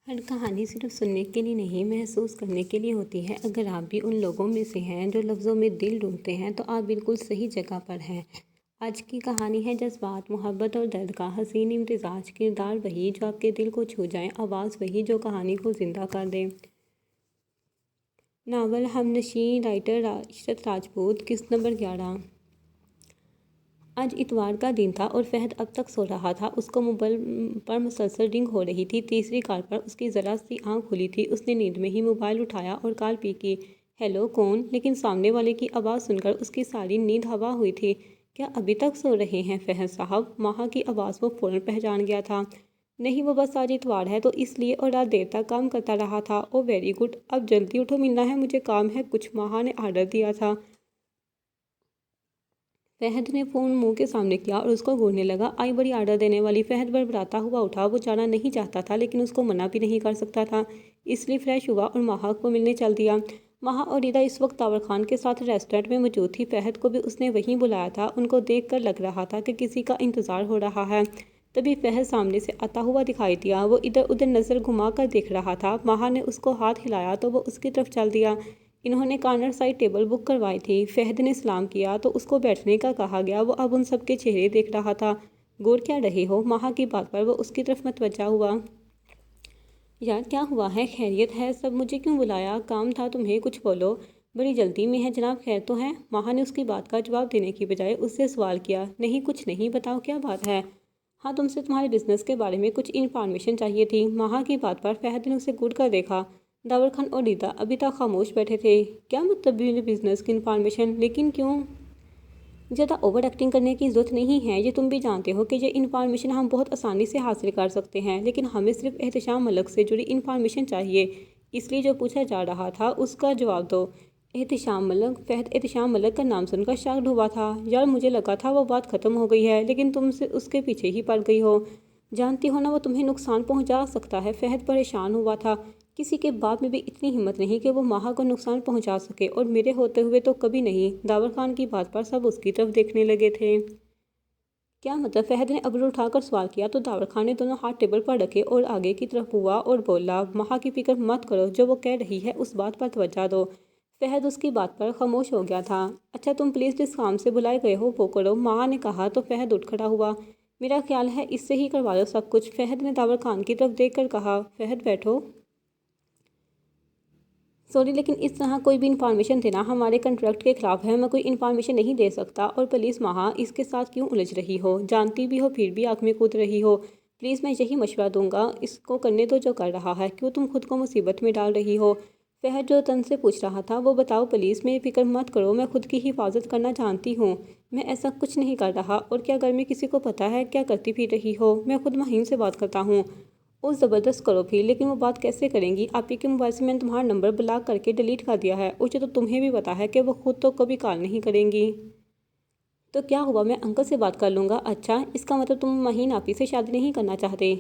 हर कहानी सिर्फ सुनने के लिए नहीं, महसूस करने के लिए होती है। अगर आप भी उन लोगों में से हैं जो लफ्ज़ों में दिल ढूंढते हैं, तो आप बिल्कुल सही जगह पर हैं। आज की कहानी है जज्बात, मोहब्बत और दर्द का हसीन इम्तिजाज। किरदार वही जो आपके दिल को छू जाए, आवाज़ वही जो कहानी को जिंदा कर दे। नावल हमनशी, राइटर इशरत राजपूत, किस्त नंबर 11। आज इतवार का दिन था और फहद अब तक सो रहा था। उसको मोबाइल पर मुसलसल रिंग हो रही थी। तीसरी कॉल पर उसकी ज़रा सी आंख खुली थी। उसने नींद में ही मोबाइल उठाया और कॉल पिक की। हेलो, कौन? लेकिन सामने वाले की आवाज़ सुनकर उसकी सारी नींद हवा हुई थी। क्या अभी तक सो रहे हैं फहद साहब? माहा की आवाज़ वो फ़ौरन पहचान गया था। नहीं, वो बस आज इतवार है तो इसलिए, और रात देर तक काम करता रहा था। ओ वेरी गुड, अब जल्दी उठो, मिलना है मुझे, काम है कुछ, माहा ने आर्डर दिया था। फहद ने फ़ोन मुंह के सामने किया और उसको घूरने लगा। आई बड़ी आर्डर देने वाली। फहद बड़बड़ाता हुआ उठा। वो जाना नहीं चाहता था लेकिन उसको मना भी नहीं कर सकता था, इसलिए फ्रेश हुआ और माहा को मिलने चल दिया। माहा और रीदा इस वक्त तावर खान के साथ रेस्टोरेंट में मौजूद थी। फहद को भी उसने वहीं बुलाया था। उनको देख कर लग रहा था कि किसी का इंतज़ार हो रहा है। तभी फहद सामने से आता हुआ दिखाई दिया। वो इधर उधर नज़र घुमा कर देख रहा था। माहा ने उसको हाथ हिलाया तो वो उसकी तरफ चल दिया। इन्होंने कॉर्नर साइड टेबल बुक करवाई थी। फहद ने सलाम किया तो उसको बैठने का कहा गया। वो अब उन सबके चेहरे देख रहा था। गौर क्या रहे हो? माहा की बात पर वो उसकी तरफ मतवज्जा हुआ। यार क्या हुआ है? खैरियत है सब? मुझे क्यों बुलाया? काम था तुम्हें? कुछ बोलो। बड़ी जल्दी में है जनाब, खैर तो है? माहा ने उसकी बात का जवाब देने की बजाय उससे सवाल किया। नहीं कुछ नहीं, बताओ क्या बात है? हाँ, तुमसे तुम्हारे बिजनेस के बारे में कुछ इन्फॉर्मेशन चाहिए थी। माहा की बात पर फहद ने उसे घूर कर देखा। दावर खान और रीता अभी तक खामोश बैठे थे। क्या मतलब मेरे बिजनेस की इन्फॉर्मेशन? लेकिन क्यों? ज़्यादा ओवर एक्टिंग करने की ज़रूरत नहीं है। ये तुम भी जानते हो कि ये इन्फॉर्मेशन हम बहुत आसानी से हासिल कर सकते हैं, लेकिन हमें सिर्फ एहतशाम मलक से जुड़ी इन्फॉर्मेशन चाहिए। इसलिए जो पूछा जा रहा था उसका जवाब दो। एहतशाम मलक? फहद एहतशाम मलक का नाम सुनकर शॉक्ड हुआ था। यार मुझे लगा था वो बात ख़त्म हो गई है, लेकिन तुम से उसके पीछे ही पड़ गई हो। जानती हो ना वो तुम्हें नुकसान पहुंचा सकता है। फहद परेशान हुआ था। किसी के बाप में भी इतनी हिम्मत नहीं कि वो माहा को नुकसान पहुंचा सके, और मेरे होते हुए तो कभी नहीं। दावर खान की बात पर सब उसकी तरफ देखने लगे थे। क्या मतलब? फहद ने अबरू उठाकर सवाल किया तो दावर खान ने दोनों हाथ टेबल पर रखे और आगे की तरफ हुआ और बोला, माहा की फिक्र मत करो, जो वो कह रही है उस बात पर तवज्जो दो। फहद उसकी बात पर खामोश हो गया था। अच्छा, तुम प्लीज़ जिस काम से बुलाए गए हो वो करो, माहा ने कहा तो फहद उठ खड़ा हुआ। मेरा ख्याल है इससे ही करवा लो सब कुछ, फहद ने दावर खान की तरफ देख कर कहा। फहद बैठो। सॉरी, लेकिन इस तरह कोई भी इन्फॉर्मेशन देना हमारे कंट्रैक्ट के खिलाफ है। मैं कोई इन्फॉर्मेशन नहीं दे सकता। और पुलिस महा, इसके साथ क्यों उलझ रही हो? जानती भी हो फिर भी आँख में कूद रही हो। प्लीज़ मैं यही मशवरा दूंगा, इसको करने दो जो कर रहा है। क्यों तुम खुद को मुसीबत में डाल रही हो? फहद जो तन से पूछ रहा था वो बताओ पुलिस, मेरी फिक्र मत करो, मैं खुद की हिफाजत करना जानती हूँ। मैं ऐसा कुछ नहीं कर रहा। और क्या घर में किसी को पता है क्या करती फिर रही हो? मैं खुद महीन से बात करता हूँ। ओ ज़बरदस्त करो फिर, लेकिन वो बात कैसे करेंगी? आप ही के मोबाइल से मैंने तुम्हारा नंबर ब्लॉक करके डिलीट कर दिया है। उसे तो तुम्हें भी पता है कि वो खुद तो कभी कॉल नहीं करेंगी। तो क्या हुआ, मैं अंकल से बात कर लूँगा। अच्छा, इसका मतलब तुम महीन आपी से शादी नहीं करना चाहते?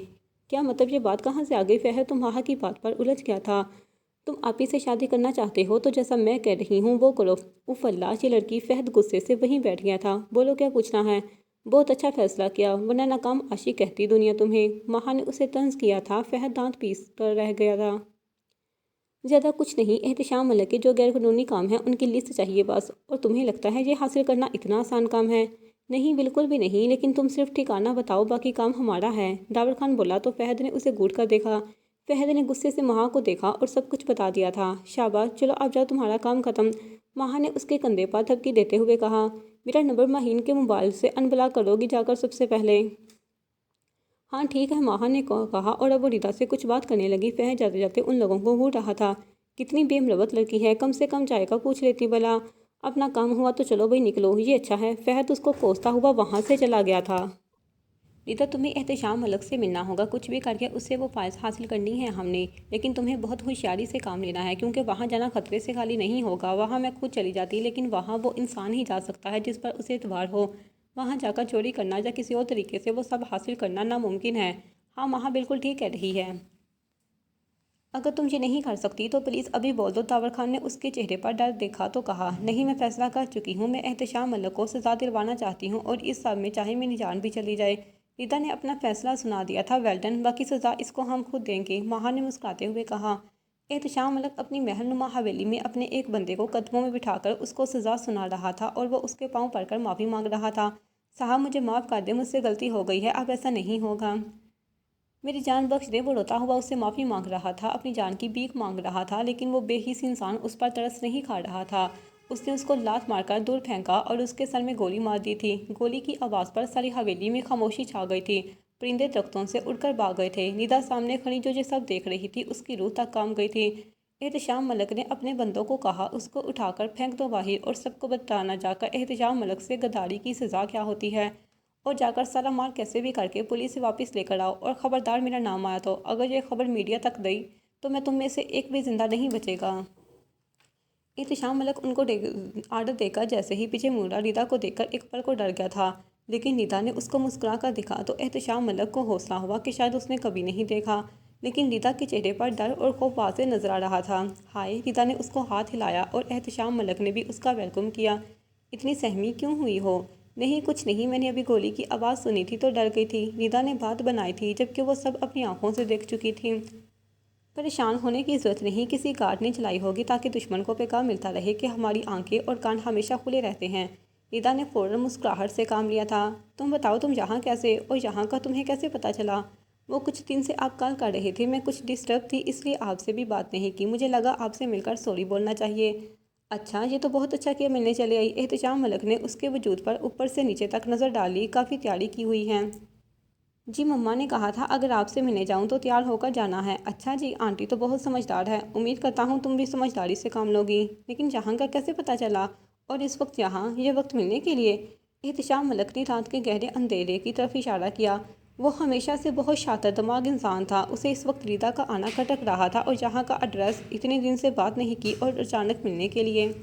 क्या मतलब? ये बात कहाँ से आ गई? फहद तुम वहाँ की बात पर उलझ गया था। तुम आपी से शादी करना चाहते हो तो जैसा मैं कह रही हूँ वो करो। उफ अल्लाह, ये लड़की! फहद गुस्से से वहीं बैठ गया था। बोलो क्या पूछना है? बहुत अच्छा फैसला किया, वरना नाकाम आशिक कहती दुनिया तुम्हें। माहा ने उसे तंज किया था। फहद दांत पीस कर रह गया था। ज़्यादा कुछ नहीं, एहतशाम मलक के जो गैर कानूनी काम है उनकी लिस्ट चाहिए बस। और तुम्हें लगता है ये हासिल करना इतना आसान काम है? नहीं, बिल्कुल भी नहीं, लेकिन तुम सिर्फ ठिकाना बताओ, बाकी काम हमारा है। दावर खान बोला तो फहद ने उसे घूर कर देखा। फहद ने गुस्से से महा को देखा और सब कुछ बता दिया था। शाबाश, चलो अब जाओ, तुम्हारा काम खत्म। महा ने उसके कंधे पर थपकी देते हुए कहा। मेरा नंबर महीन के मोबाइल से अनब्लॉक करोगी जाकर सबसे पहले। हाँ ठीक है, माहा ने कहा और अब वो रीता से कुछ बात करने लगी। फहद जाते जाते उन लोगों को घूर रहा था। कितनी बेमरवत लड़की है, कम से कम चाय का पूछ लेती भला। अपना काम हुआ तो चलो भाई निकलो, ये अच्छा है। फहद उसको कोसता हुआ वहाँ से चला गया था। रीता, तुम्हें एहतशाम मलक से मिलना होगा। कुछ भी करके उससे वो फाइल हासिल करनी है हमने, लेकिन तुम्हें बहुत होशियारी से काम लेना है, क्योंकि वहाँ जाना खतरे से खाली नहीं होगा। वहाँ मैं खुद चली जाती, लेकिन वहाँ वो इंसान ही जा सकता है जिस पर उसे एतबार हो। वहाँ जाकर चोरी करना या किसी और तरीके से वो सब हासिल करना नामुमकिन है। हाँ, वहाँ बिल्कुल ठीक कह रही है। अगर तुम ये नहीं कर सकती तो प्लीज़ अभी बोल दो। तावर खान ने उसके चेहरे पर डर देखा तो कहा, नहीं, मैं फैसला कर चुकी हूँ। मैं एहतशाम मलक को सज़ा दिलवाना चाहती हूँ, और इस सब में चाहे मेरी जान भी चली जाए। रिदा ने अपना फैसला सुना दिया था। वेल डन, बाकी सज़ा इसको हम खुद देंगे, माहा ने मुस्कुराते हुए कहा। एहतशाम मलक अपनी महलनुमा हवेली में अपने एक बंदे को कदमों में बिठाकर उसको सज़ा सुना रहा था और वो उसके पाँव पड़कर माफ़ी मांग रहा था। साहब मुझे माफ़ कर दे, मुझसे गलती हो गई है, अब ऐसा नहीं होगा, मेरी जान बख्श दे। वो रोता हुआ उससे माफ़ी मांग रहा था, अपनी जान की भीख मांग रहा था, लेकिन वो बेहिस इंसान उस पर तरस नहीं खा रहा था। उसने उसको लात मारकर दूर फेंका और उसके सर में गोली मार दी थी। गोली की आवाज़ पर सारी हवेली में खामोशी छा गई थी। परिंदे दरख्तों से उड़कर भाग गए थे। निदा सामने खड़ी जो ये सब देख रही थी, उसकी रूह तक काम गई थी। एहतशाम मलक ने अपने बंदों को कहा, उसको उठाकर फेंक दो बाहर और सबको बताना जाकर एहतशाम मलक से गद्दारी की सज़ा क्या होती है, और जाकर सारा माल कैसे भी करके पुलिस से वापस लेकर आओ। और ख़बरदार मेरा नाम आया तो अगर ये खबर मीडिया तक गई तो मैं तुम में से एक भी ज़िंदा नहीं बचेगा। एहतशाम मलक उनको आर्डर देकर जैसे ही पीछे मुड़ा, रिदा को देखकर एक पल को डर गया था, लेकिन रिदा ने उसको मुस्कुरा कर दिखा तो एहतशाम मलक को हौसला हुआ कि शायद उसने कभी नहीं देखा, लेकिन रिदा के चेहरे पर डर और खौफ वाज़ेह नजर आ रहा था। हाय, रिदा ने उसको हाथ हिलाया और एहतशाम मलक ने भी उसका वेलकम किया। इतनी सहमी क्यों हुई हो? नहीं कुछ नहीं, मैंने अभी गोली की आवाज़ सुनी थी तो डर गई थी, रिदा ने बात बनाई थी, जबकि वो सब अपनी आंखों से देख चुकी थी। परेशान होने की ज़रूरत नहीं, किसी गार्ड ने चलाई होगी ताकि दुश्मन को पैगाम मिलता रहे कि हमारी आंखें और कान हमेशा खुले रहते हैं। रिदा ने फ़ौरन मुस्कुराहट से काम लिया था। तुम बताओ, तुम यहाँ कैसे, और यहाँ का तुम्हें कैसे पता चला? वो कुछ दिन से आप कॉल कर रहे थे, मैं कुछ डिस्टर्ब थी इसलिए आपसे भी बात नहीं की, मुझे लगा आपसे मिलकर सॉरी बोलना चाहिए। अच्छा, ये तो बहुत अच्छा किया मिलने चले आई। एहतशाम मलक ने उसके वजूद पर ऊपर से नीचे तक नज़र डाली। काफ़ी तैयारी की हुई है जी, मम्मा ने कहा था अगर आपसे मिलने जाऊं तो तैयार होकर जाना है। अच्छा जी, आंटी तो बहुत समझदार है, उम्मीद करता हूं तुम भी समझदारी से काम लोगी। लेकिन जहां का कैसे पता चला, और इस वक्त यहाँ, ये वक्त मिलने के लिए? एहतशाम मलक ने रात के गहरे अंधेरे की तरफ इशारा किया। वो हमेशा से बहुत शातिर दिमाग इंसान था, उसे इस वक्त रिदा का आना खटक रहा था, और जहाँ का एड्रेस, इतने दिन से बात नहीं की और अचानक मिलने के लिए।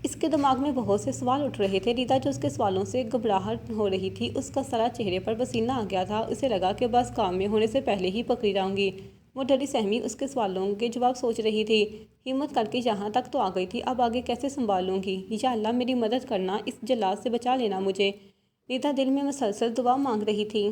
इसके दिमाग में बहुत से सवाल उठ रहे थे। रिदा जो उसके सवालों से घबराहट हो रही थी, उसका सारा चेहरे पर पसीना आ गया था। उसे लगा कि बस काम में होने से पहले ही पकड़ी जाऊंगी। वो डरी सहमी उसके सवालों के जवाब सोच रही थी। हिम्मत करके यहाँ तक तो आ गई थी, अब आगे कैसे संभालूंगी? या अल्लाह मेरी मदद करना, इस जल्लाद से बचा लेना मुझे। रिदा दिल में मुसलसल दुआ मांग रही थी।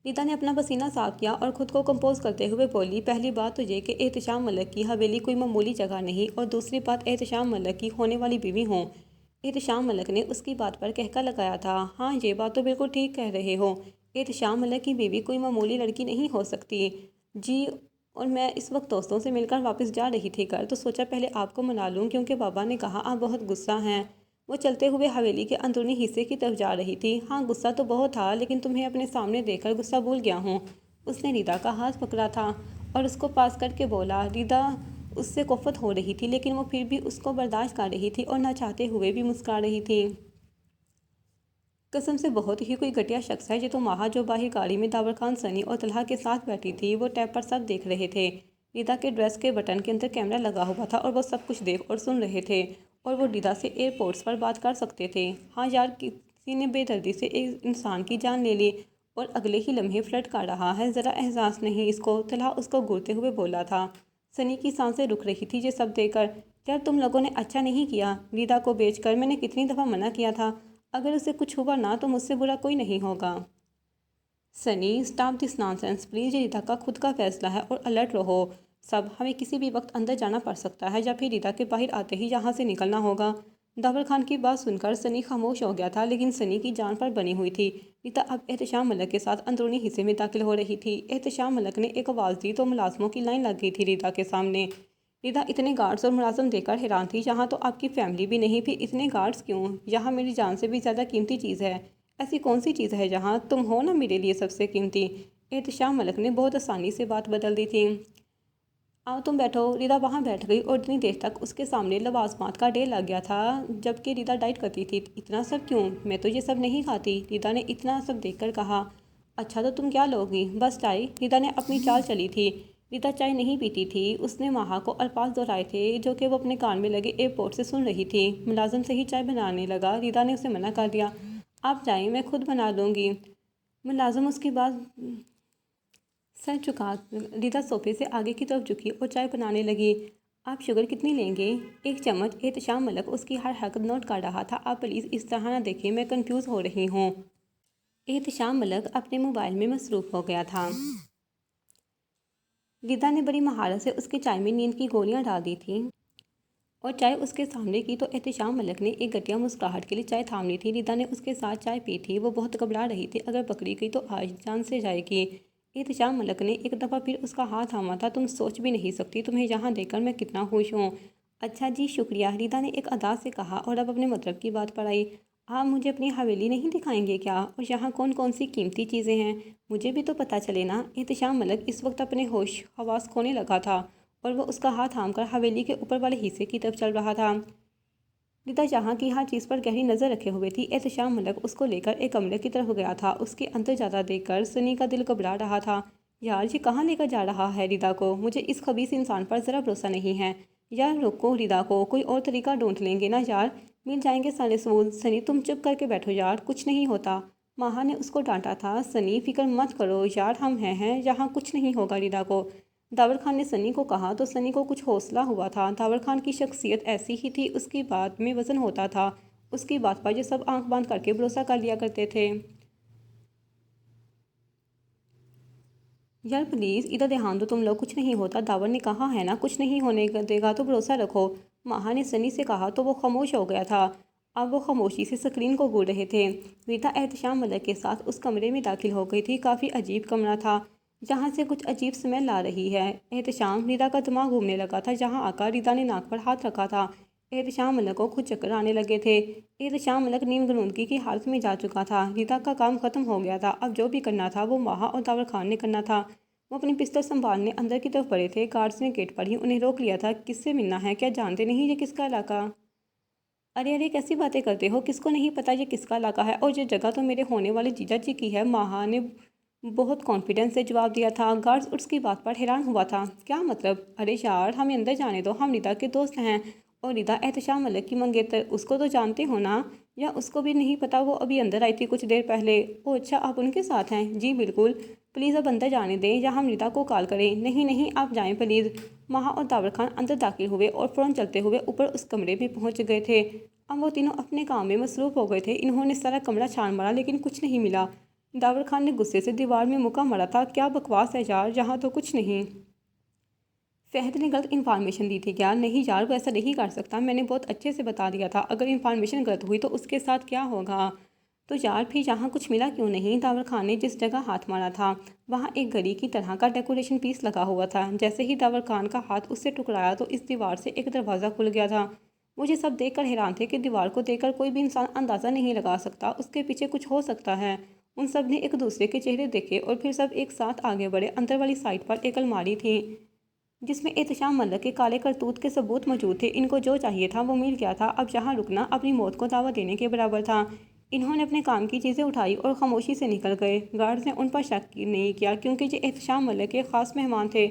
रिदा ने अपना पसीना साफ किया और ख़ुद को कंपोज करते हुए बोली, पहली बात तो ये कि एहतशाम मलक की हवेली कोई मामूली जगह नहीं, और दूसरी बात एहतशाम मलक की होने वाली बीवी हों। एहतशाम मलक ने उसकी बात पर कहका लगाया था। हाँ, ये बात तो बिल्कुल ठीक कह रहे हो, एहतशाम मलक की बीवी कोई मामूली लड़की नहीं हो सकती जी। और मैं इस वक्त दोस्तों से मिलकर वापस जा रही थी घर, तो सोचा पहले आपको मना लूँ, क्योंकि बाबा ने कहा आप बहुत गुस्सा हैं। वो चलते हुए हवेली के अंदरूनी हिस्से की तरफ जा रही थी। हाँ, गुस्सा तो बहुत था, लेकिन तुम्हें अपने सामने देखकर गुस्सा भूल गया हूँ। उसने रिदा का हाथ पकड़ा था और उसको पास करके बोला। रिदा उससे कोफत हो रही थी, लेकिन वो फिर भी उसको बर्दाश्त कर रही थी और ना चाहते हुए भी मुस्कुरा रही थी। कसम से बहुत ही कोई घटिया शख्स है ये तो। माहा जो बाहर गाड़ी में दावर खान, सनी और तलहा के साथ बैठी थी, वो टैब पर सब देख रहे थे। रिदा के ड्रेस के बटन के अंदर कैमरा लगा हुआ था और वो सब कुछ देख और सुन रहे थे, और वो रिदा से एयरपोर्ट्स पर बात कर सकते थे। हाँ यार, किसी ने बेदर्दी से एक इंसान की जान ले ली और अगले ही लम्हे फ्लर्ट कर रहा है, ज़रा एहसास नहीं इसको? तलहा उसको घूरते हुए बोला था। सनी की सांसें रुक रही थी ये सब देखकर। यार तुम लोगों ने अच्छा नहीं किया रिदा को बेचकर, मैंने कितनी दफ़ा मना किया था, अगर उसे कुछ हुआ ना तो मुझसे बुरा कोई नहीं होगा। Sunny, stop this nonsense please, ये रिदा का खुद का फैसला है और अलर्ट रहो सब, हमें किसी भी वक्त अंदर जाना पड़ सकता है या फिर रिदा के बाहर आते ही यहाँ से निकलना होगा। दावर खान की बात सुनकर सनी खामोश हो गया था, लेकिन सनी की जान पर बनी हुई थी। रिदा अब एहतशाम मलक के साथ अंदरूनी हिस्से में दाखिल हो रही थी। एहतशाम मलक ने एक आवाज़ दी तो मुलाजमों की लाइन लग गई थी रिदा के सामने। रिदा इतने गार्ड्स और मुलाजम देखकर हैरान थी। यहाँ तो आपकी फैमिली भी नहीं, फिर इतने गार्ड्स क्यों? यहाँ मेरी जान से भी ज़्यादा कीमती चीज़ है। ऐसी कौन सी चीज़ है जहाँ तुम हो ना मेरे लिए सबसे कीमती? एहतशाम मलक ने बहुत आसानी से बात बदल दी थी। आओ तुम बैठो। रिदा वहाँ बैठ गई और इतनी देर तक उसके सामने लवाजमात का ढेर लग गया था, जबकि रिदा डाइट करती थी। इतना सब क्यों? मैं तो ये सब नहीं खाती, रिदा ने इतना सब देखकर कहा। अच्छा तो तुम क्या लोगी? बस चाय, रिदा ने अपनी चाल चली थी। रिदा चाय नहीं पीती थी। उसने माहा को अल्फाज दोहराए थे जो कि वो अपने कान में लगे एयरपोर्ट से सुन रही थी। मुलाजिम से ही चाय बनाने लगा। रिदा ने उसे मना कर दिया। आप जाएं, मैं खुद बना लूँगी। मुलाजिम उसकी बात सर झुका रिदा सोफे से आगे की तरफ झुकी और चाय बनाने लगी। आप शुगर कितनी लेंगे? 1 चम्मच। एहतशाम मलक उसकी हर हरकत नोट कर रहा था। आप प्लीज़ इस तरह ना देखें, मैं कंफ्यूज हो रही हूँ। एहतिशाम मलिक अपने मोबाइल में मसरूफ़ हो गया था। रिदा ने बड़ी महारत से उसके चाय में नींद की गोलियां डाल दी थीं और चाय उसके सामने की तो एहतिशाम मलिक ने एक घटिया मुस्कुराहट के लिए चाय थाम ली थी। रिदा ने उसके साथ चाय पी थी। वो बहुत घबरा रही थी, अगर पकड़ी गई तो आज जान से जाएगी। एहतिशाम मलिक ने एक दफ़ा फिर उसका हाथ थामा था। तुम सोच भी नहीं सकती तुम्हें यहाँ देखकर मैं कितना खुश हूँ। अच्छा जी शुक्रिया, रिदा ने एक अदा से कहा और अब अपने मतलब की बात पढ़ाई। आप मुझे अपनी हवेली नहीं दिखाएंगे क्या? और यहाँ कौन कौन सी कीमती चीज़ें हैं, मुझे भी तो पता चले ना। एहतिशाम मलिक इस वक्त अपने होश हवास खोने लगा था और वह उसका हाथ थामकर हवेली के ऊपर वाले हिस्से की तरफ चल रहा था। रिदा जहाँ की हर चीज़ पर गहरी नज़र रखे हुए थी। एहतिशाम मलिक उसको लेकर एक कमरे की तरफ गया था। उसके अंदर ज़्यादा देखकर सनी का दिल घबरा रहा था। यार ये कहाँ लेकर जा रहा है रिदा को? मुझे इस खबीस इंसान पर ज़रा भरोसा नहीं है। यार रोको रिदा को, कोई और तरीका ढूंढ लेंगे ना यार, मिल जाएंगे सारे सबूत। सनी तुम चुप करके बैठो यार, कुछ नहीं होता। माहा ने उसको डांटा था। सनी फिक्र मत करो यार, हम हैं यहाँ, कुछ नहीं होगा रिदा को। दावर खान ने सनी को कहा तो सनी को कुछ हौसला हुआ था। दावर खान की शख्सियत ऐसी ही थी, उसकी बात में वजन होता था। उसकी बात पर ये सब आंख बंद करके भरोसा कर लिया करते थे। यार प्लीज़ इधर ध्यान दो तुम लोग, कुछ नहीं होता। दावर ने कहा है ना कुछ नहीं होने देगा, तो भरोसा रखो। माहा ने सनी से कहा तो वो खामोश हो गया था। अब वो खामोशी से स्क्रीन को घूर रहे थे। रीता एहतिशाम मलिक के साथ उस कमरे में दाखिल हो गई थी। काफ़ी अजीब कमरा था जहाँ से कुछ अजीब स्मेल आ रही है। एहतिशाम रीता का दिमाग घूमने लगा था। जहाँ आकर रीता ने नाक पर हाथ रखा था, एहतिशाम मलिक को खुद चक्कर आने लगे थे। एहतिशाम मलिक नींद गनूदगी की हालत में जा चुका था। रीता का काम खत्म हो गया था। अब जो भी करना था वो माहा और दावर खान ने करना था। वो अपनी पिस्तौल संभालने अंदर की तरफ बढ़े थे। गार्ड्स ने गेट पर ही उन्हें रोक लिया था। किससे मिलना है? क्या जानते नहीं ये किसका इलाका? अरे अरे कैसी बातें करते हो, किसको नहीं पता ये किसका इलाका है? और ये जगह तो मेरे होने वाले जीजा जी की है। माहा ने बहुत कॉन्फिडेंस से जवाब दिया था। गार्ड्स उसकी बात पर हैरान हुआ था। क्या मतलब? अरे यार हमें अंदर जाने दो, हम रिदा के दोस्त हैं। और रिदा एहतिशाम मलिक की मंगेतर, उसको तो जानते हो ना? या उसको भी नहीं पता? वो अभी अंदर आई थी कुछ देर पहले। ओह अच्छा, आप उनके साथ हैं? जी बिल्कुल। प्लीज़ अब अंदर जाने दें या हम रिदा को कॉल करें। नहीं नहीं आप जाएं प्लीज़। महा और दावर खान अंदर दाखिल हुए और फ़ौरन चलते हुए ऊपर उस कमरे में पहुंच गए थे। अब वो तीनों अपने काम में मसरूफ़ हो गए थे। इन्होंने सारा कमरा छान मारा लेकिन कुछ नहीं मिला। दावर खान ने गुस्से से दीवार में मुक्का मारा था। क्या बकवास है यार, यहाँ तो कुछ नहीं। फहद ने गलत इन्फॉर्मेशन दी थी क्या? नहीं यार वो ऐसा नहीं कर सकता, मैंने बहुत अच्छे से बता दिया था। अगर इन्फॉर्मेशन गलत हुई तो उसके साथ क्या होगा? तो यार फिर यहाँ कुछ मिला क्यों नहीं? दावर खान ने जिस जगह हाथ मारा था वहाँ एक घड़ी की तरह का डेकोरेशन पीस लगा हुआ था। जैसे ही दावर खान का हाथ उससे टकराया तो इस दीवार से एक दरवाज़ा खुल गया था। मुझे सब देखकर हैरान थे कि दीवार को देखकर कोई भी इंसान अंदाज़ा नहीं लगा सकता उसके पीछे कुछ हो सकता है। उन सब ने एक दूसरे के चेहरे देखे और फिर सब एक साथ आगे बढ़े। अंदर वाली साइड पर एक अलमारी थी जिसमें एहतिशाम मलिक के काले करतूत के सबूत मौजूद थे। इनको जो चाहिए था वो मिल गया था। अब यहाँ रुकना अपनी मौत को दावा देने के बराबर था। इन्होंने अपने काम की चीज़ें उठाई और खामोशी से निकल गए। गार्ड्स ने उन पर शक नहीं किया क्योंकि ये एहतिशाम मलिक के ख़ास मेहमान थे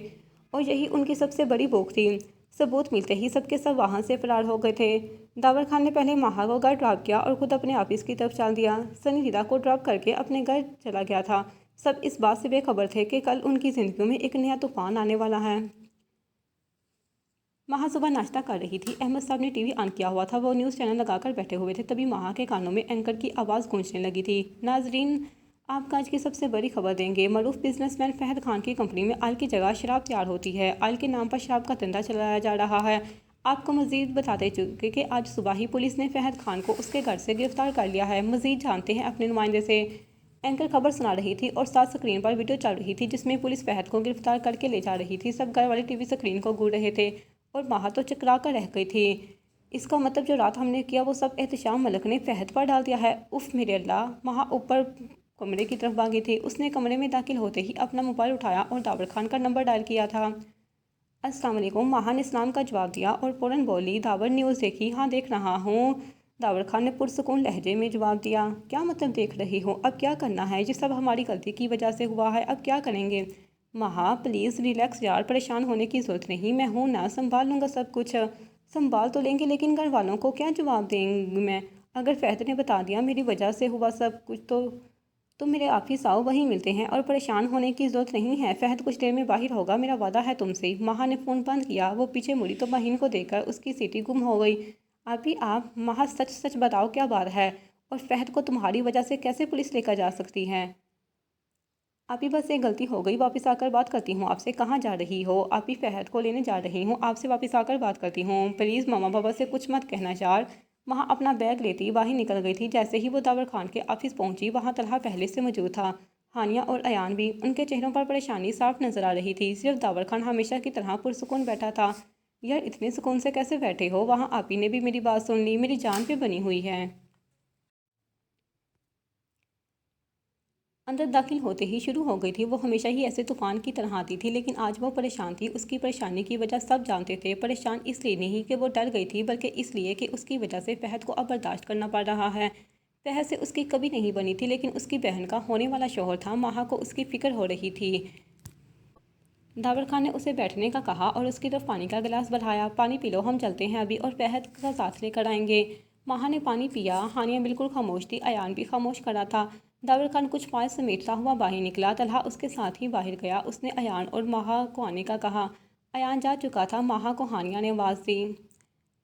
और यही उनकी सबसे बड़ी भूख थी। सबूत मिलते ही सबके सब वहाँ से फरार हो गए थे। दावर खान ने पहले माहा को घर ड्रॉप किया और खुद अपने ऑफिस की तरफ चल दिया। सनी रिदा को ड्रॉप करके अपने घर चला गया था। सब इस बात से बेखबर थे कि कल उनकी ज़िंदगी में एक नया तूफान आने वाला है। महा सुबह नाश्ता कर रही थी। अहमद साहब ने टीवी ऑन किया हुआ था। वो न्यूज़ चैनल लगाकर बैठे हुए थे। तभी महा के कानों में एंकर की आवाज़ गूंजने लगी थी। नाजरीन, आपका आज की सबसे बड़ी खबर देंगे। मरूफ बिजनेसमैन फहद खान की कंपनी में आयल की जगह शराब तैयार होती है। आयल के नाम पर शराब का धंधा चलाया जा रहा है। आपको मजीद बताते चुके कि आज सुबह ही पुलिस ने फहद खान को उसके घर से गिरफ्तार कर लिया है। मजीद जानते हैं अपने नुमाइंदे से। एंकर खबर सुना रही थी और साथ स्क्रीन पर वीडियो चल रही थी जिसमें पुलिस फहद को गिरफ्तार करके ले जा रही थी। सब घर वाले टीवी स्क्रीन को घूर रहे थे और माहा तो चकरा कर रह गई थी। इसका मतलब जो रात हमने किया वो सब एहतिशाम मलिक ने फहद पर डाल दिया है। उफ मेरे अल्लाह। माहा ऊपर कमरे की तरफ भागी थी। उसने कमरे में दाखिल होते ही अपना मोबाइल उठाया और दावर खान का नंबर डायल किया था। अस्सलाम वालेकुम। माहा ने सलाम का जवाब दिया और फ़ौरन बोली, दावर न्यूज़ देखी? हाँ देख रहा हूँ। दावर खान ने पुरसुकून लहजे में जवाब दिया। क्या मतलब देख रही हो? अब क्या करना है? ये सब हमारी गलती की वजह से हुआ है, अब क्या करेंगे? महा प्लीज़ रिलैक्स यार, परेशान होने की ज़रूरत नहीं, मैं हूँ ना, संभाल लूँगा सब कुछ। संभाल तो लेंगे लेकिन घर वालों को क्या जवाब देंगी मैं? अगर फहद ने बता दिया मेरी वजह से हुआ सब कुछ तो मेरे ऑफिस आओ, वहीं मिलते हैं। और परेशान होने की ज़रूरत नहीं है। फहद कुछ देर में बाहर होगा, मेरा वादा है तुमसे। महा ने फ़ोन बंद किया। वो पीछे मुड़ी तो बहन को देखकर उसकी सीटी गुम हो गई। अभी आप महा सच सच बताओ क्या बात है? और फहद को तुम्हारी वजह से कैसे पुलिस लेकर जा सकती है? आपी बस एक गलती हो गई, वापस आकर बात करती हूँ आपसे। कहाँ जा रही हो? आपी फहद को लेने जा रही हूँ, आपसे वापस आकर बात करती हूँ। प्लीज़ मामा पापा से कुछ मत कहना यार। वहाँ अपना बैग लेती बाहर निकल गई थी। जैसे ही वो दावर खान के ऑफिस पहुंची, वहाँ तलहा पहले से मौजूद था। हानिया और अयान भी। उनके चेहरों पर परेशानी साफ नजर आ रही थी। सिर्फ दावर खान हमेशा की तरह पुरसुकून बैठा था। यार इतने सुकून से कैसे बैठे हो? वहाँ आपी ने भी मेरी बात सुन ली, मेरी जान पे बनी हुई है। अंदर दाखिल होते ही शुरू हो गई थी। वो हमेशा ही ऐसे तूफान की तरह आती थी, लेकिन आज वो परेशान थी। उसकी परेशानी की वजह सब जानते थे। परेशान इसलिए नहीं कि वो डर गई थी, बल्कि इसलिए कि उसकी वजह से फहद को अब बर्दाश्त करना पड़ रहा है। फहद से उसकी कभी नहीं बनी थी, लेकिन उसकी बहन का होने वाला शौहर था। माहा को उसकी फिक्र हो रही थी। दावर खान ने उसे बैठने का कहा और उसकी तरफ पानी का गिलास बढ़ाया। पानी पी लो, हम चलते हैं अभी और फहद का साथ लेकर आएंगे। माहा ने पानी पिया। हानिया बिल्कुल खामोश थी। अयान भी खामोश खड़ा था। दावर खान कुछ पाँव समेटता हुआ बाहर निकला। तलहा उसके साथ ही बाहर गया। उसने अयान और माहा को आने का कहा। अयान जा चुका था। माहा को हानिया ने आवाज़ दी।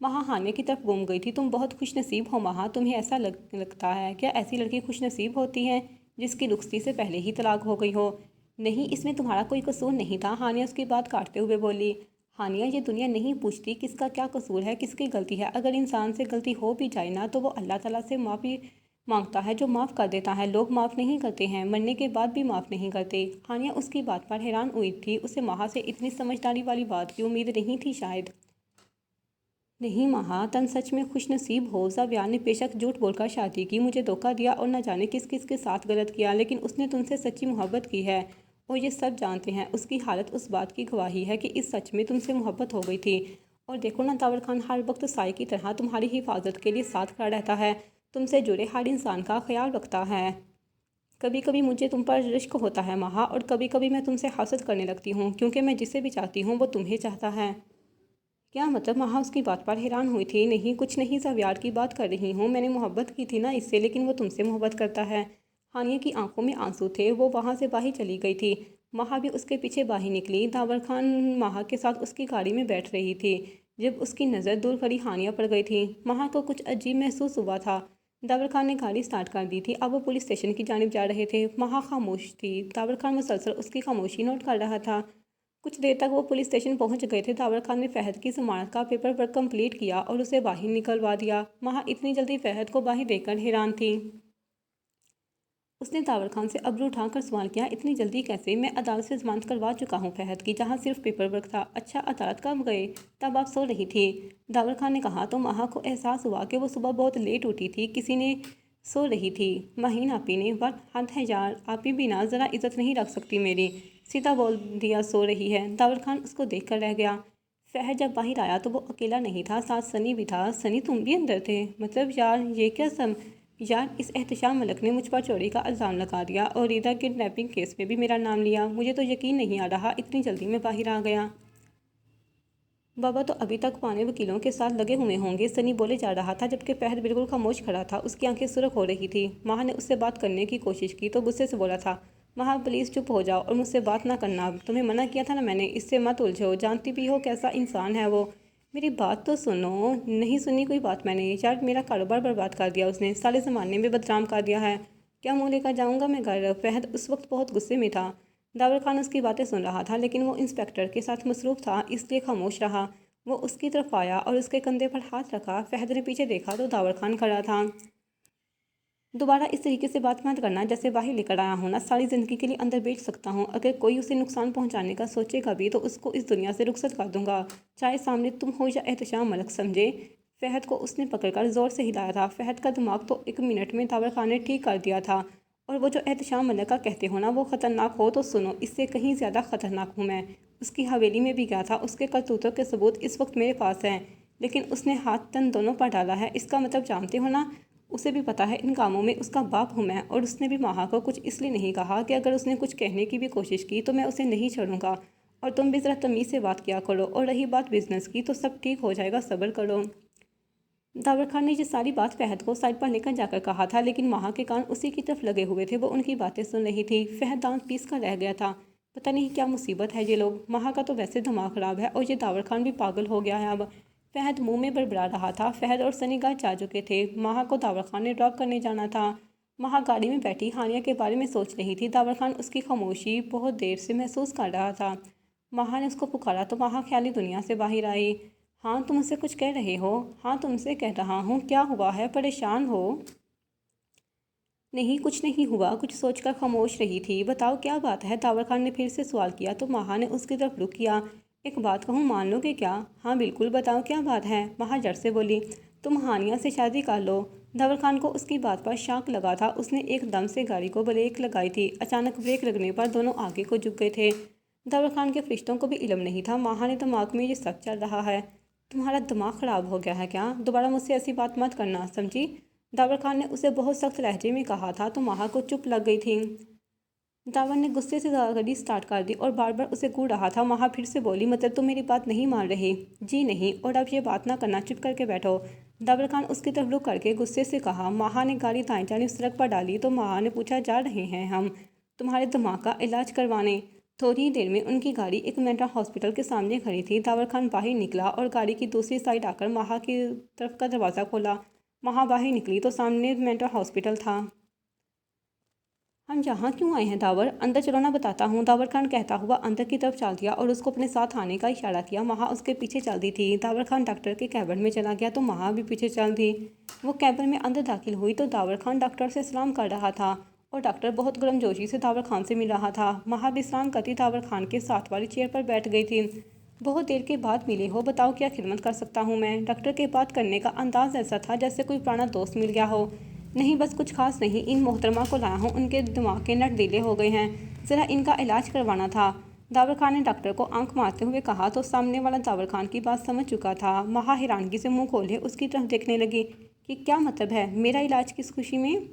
माहा हानिया की तरफ घूम गई थी। तुम बहुत खुशनसीब हो माहा, तुम्हें ऐसा लगता है क्या ऐसी लड़की खुशनसीब होती है जिसकी रुखसती से पहले ही तलाक हो गई हो? नहीं, इसमें तुम्हारा कोई कसूर नहीं था। हानिया उसकी बात काटते हुए बोली। हानिया, ये दुनिया नहीं पूछती किसका क्या कसूर है, किसकी गलती है। अगर इंसान से गलती हो भी जाए ना, तो वो अल्लाह ताला से माफ़ी मांगता है, जो माफ़ कर देता है। लोग माफ़ नहीं करते हैं, मरने के बाद भी माफ़ नहीं करते। हानिया उसकी बात पर हैरान हुई थी। उसे माहा से इतनी समझदारी वाली बात की उम्मीद नहीं थी शायद। नहीं महा, तुम सच में खुशनसीब हो। ज़ावियान ने बेशक झूठ बोलकर शादी की, मुझे धोखा दिया और न जाने किस किस के साथ गलत किया, लेकिन उसने तुमसे सच्ची मोहब्बत की है और ये सब जानते हैं। उसकी हालत उस बात की गवाही है कि इस सच में तुमसे मोहब्बत हो गई थी। और देखो ना, दावर खान हर वक्त साय की तरह तुम्हारी हिफाजत के लिए साथ खड़ा रहता है, तुमसे जुड़े हर इंसान का ख्याल रखता है। कभी कभी मुझे तुम पर इश्क होता है महा, और कभी कभी मैं तुमसे हसद करने लगती हूँ, क्योंकि मैं जिसे भी चाहती हूँ वो तुम्हें चाहता है। क्या मतलब? महा उसकी बात पर हैरान हुई थी। नहीं, कुछ नहीं, सव्यार की बात कर रही हूँ। मैंने मोहब्बत की थी ना इससे, लेकिन वो तुमसे मोहब्बत करता है। हानिया की आंखों में आंसू थे। वो वहाँ से बाहर चली गई थी। महा भी उसके पीछे बाहर निकली। दावर खान महा के साथ उसकी गाड़ी में बैठ रही थी जब उसकी नज़र दूर खड़ी हानिया पर गई थी। महा को कुछ अजीब महसूस हुआ था। दावर खान ने गाड़ी स्टार्ट कर दी थी। अब वो पुलिस स्टेशन की जानिब जा रहे थे। महा खामोश थी। दावर खान मुसलसल उसकी खामोशी नोट कर रहा था। कुछ देर तक वो पुलिस स्टेशन पहुंच गए थे। दावर खान ने फहद की जमानत का पेपर वर्क कंप्लीट किया और उसे बाहर निकलवा दिया। महा इतनी जल्दी फहद को बाहर देखकर हैरान थी। उसने दावर खान से अब्रू उठाकर सवाल किया, इतनी जल्दी कैसे? मैं अदालत से जमानत करवा चुका हूँ फहद की, जहाँ सिर्फ पेपर वर्क था। अच्छा, अदालत कब गए? तब आप सो रही थी, दावर खान ने कहा। तो महा को एहसास हुआ कि वो सुबह बहुत लेट उठी थी। किसी ने सो रही थी। महीन आपी ने। वह हद है यार, आपी भी ना ज़रा इज्जत नहीं रख सकती मेरी। सीधा बोल दिया सो रही है। दावर खान उसको देख कर रह गया। फहद जब बाहर आया तो वो अकेला नहीं था, साथ सनी भी था। सनी, तुम भी अंदर थे? मतलब यार ये क्या यार, इस एहतशाम मलक ने मुझ पर चोरी का इल्ज़ाम लगा दिया और रीदा किडनैपिंग केस में भी मेरा नाम लिया। मुझे तो यकीन नहीं आ रहा इतनी जल्दी मैं बाहर आ गया। बाबा तो अभी तक पुराने वकीलों के साथ लगे हुए होंगे, सनी बोले जा रहा था, जबकि फहद बिल्कुल खामोश खड़ा था। उसकी आंखें सुर्ख हो रही थी। माह ने उससे बात करने की कोशिश की तो गुस्से से बोला था, माह प्लीज़ चुप हो जाओ और मुझसे बात ना करना। तुम्हें मना किया था ना मैंने, इससे मत उलझो। जानती भी हो कैसा इंसान है वो। मेरी बात तो सुनो। नहीं सुनी कोई बात मैंने। यार मेरा कारोबार बर्बाद कर दिया उसने, सारे ज़माने में बदनाम कर दिया है। क्या मुँह लेकर जाऊँगा मैं घर? फहद उस वक्त बहुत गुस्से में था। दावर खान उसकी बातें सुन रहा था, लेकिन वो इंस्पेक्टर के साथ मसरूफ़ था, इसलिए खामोश रहा। वो उसकी तरफ आया और उसके कंधे पर हाथ रखा। फहद ने पीछे देखा तो दावर खान खड़ा था। दोबारा इस तरीके से बात मत करना, जैसे बाहर लेकर आया हूँ ना, सारी ज़िंदगी के लिए अंदर बेच सकता हूँ। अगर कोई उसे नुकसान पहुँचाने का सोचेगा भी तो उसको इस दुनिया से रुखसत कर दूंगा, चाहे सामने तुम हो या एहतशाम मलक, समझे? फहद को उसने पकड़कर ज़ोर से हिलाया था। फहद का दिमाग तो 1 मिनट में दावर खान ने ठीक कर दिया था। और वो जो एहतशाम मलक का कहते हो ना, वो ख़तरनाक हो तो सुनो, इससे कहीं ज़्यादा ख़तरनाक हूँ मैं। उसकी हवेली में भी गया था, उसके करतूतों के सबूत इस वक्त मेरे पास हैं, लेकिन उसने हाथ तन दोनों पर डाला है। इसका मतलब जानते हो ना? उसे भी पता है इन कामों में उसका बाप हूँ मैं। और उसने भी माहा को कुछ इसलिए नहीं कहा कि अगर उसने कुछ कहने की भी कोशिश की तो मैं उसे नहीं छोड़ूंगा। और तुम भी ज़रा तमीज़ से बात किया करो। और रही बात बिजनेस की, तो सब ठीक हो जाएगा, सब्र करो। दावर खान ने ये सारी बात फहद को साइड पर लेकर जाकर कहा था, लेकिन माहा के कान उसी की तरफ लगे हुए थे। वो उनकी बातें सुन रही थी। फहद दांत पीस कर रह गया था। पता नहीं क्या मुसीबत है ये लोग। माहा का तो वैसे दिमाग ख़राब है और ये दावर खान भी पागल हो गया है अब। फहद मुंह में बड़बड़ा रहा था। फहद और सनी घर जा चुके थे। माहा को दावर खान ने ड्रॉप करने जाना था। माहा गाड़ी में बैठी हानिया के बारे में सोच रही थी। दावर खान उसकी खामोशी बहुत देर से महसूस कर रहा था। माहा ने उसको पुकारा तो माहा ख्याली दुनिया से बाहर आई। हाँ, तुम मुझसे कुछ कह रहे हो? हाँ, तुमसे कह रहा हूँ। क्या हुआ है? परेशान हो? नहीं, कुछ नहीं हुआ। कुछ सोचकर खामोश रही थी। बताओ क्या बात है? दावर खान ने फिर से सवाल किया तो माहा ने उसकी तरफ रुख किया। एक बात कहूँ, मान लोगे क्या? हाँ बिल्कुल, बताओ क्या बात है? माहा जड़ से बोली। तुम हानिया से शादी कर लो। दावर खान को उसकी बात पर शक लगा था। उसने एकदम से गाड़ी को ब्रेक लगाई थी। अचानक ब्रेक लगने पर दोनों आगे को झुक गए थे। दावर खान के फरिश्तों को भी इल्म नहीं था। माहा ने दिमाग में ये सब चल रहा है। तुम्हारा दिमाग ख़राब हो गया है क्या? दोबारा मुझसे ऐसी बात मत करना, समझी? दावर खान ने उसे बहुत सख्त लहजे में कहा था तो माहा को चुप लग गई थी। दावर ने गुस्से से गाड़ी स्टार्ट कर दी और बार बार उसे घूर रहा था। माहा फिर से बोली, मतलब तुम मेरी बात नहीं मान रही? जी नहीं, और अब ये बात ना करना, चुप करके बैठो। दावर खान उसकी तरफ रुक करके गुस्से से कहा। माहा ने गाड़ी दाएं जाने सड़क पर डाली तो माहा ने पूछा, जा रहे हैं हम तुम्हारे दिमाग का इलाज करवाने? थोड़ी देर में उनकी गाड़ी एक मेंटल हॉस्पिटल के सामने खड़ी थी। दावर खान बाहर निकला और गाड़ी की दूसरी साइड आकर माहा की तरफ का दरवाज़ा खोला। माहा बाहर निकली तो सामने मेंटल हॉस्पिटल था। हम यहाँ क्यों आए हैं दावर? अंदर चलो ना, बताता हूँ। दावर खान कहता हुआ अंदर की तरफ चल दिया और उसको अपने साथ आने का इशारा किया। माहा उसके पीछे चल दी थी। दावर खान डॉक्टर के कैबिन में चला गया तो माहा भी पीछे चल दी। वो कैबिन में अंदर दाखिल हुई तो दावर खान डॉक्टर से सलाम कर रहा था और डॉक्टर बहुत गर्मजोशी से दावर खान से मिल रहा था। माहा भी सलाम करती दावर खान के साथ वाली चेयर पर बैठ गई थी। बहुत देर के बाद मिले हो, बताओ क्या खिदमत कर सकता हूँ मैं? डॉक्टर के बात करने का अंदाज ऐसा था जैसे कोई पुराना दोस्त मिल गया हो। नहीं, बस कुछ खास नहीं, इन मोहतरमा को लाया हूँ। उनके दिमाग के नट ढीले हो गए हैं, ज़रा इनका इलाज करवाना था। दावर खान ने डॉक्टर को आंख मारते हुए कहा तो सामने वाला दावर खान की बात समझ चुका था। माहा हैरानगी से मुंह खोले उसकी तरफ देखने लगी कि क्या मतलब है? मेरा इलाज किस खुशी में?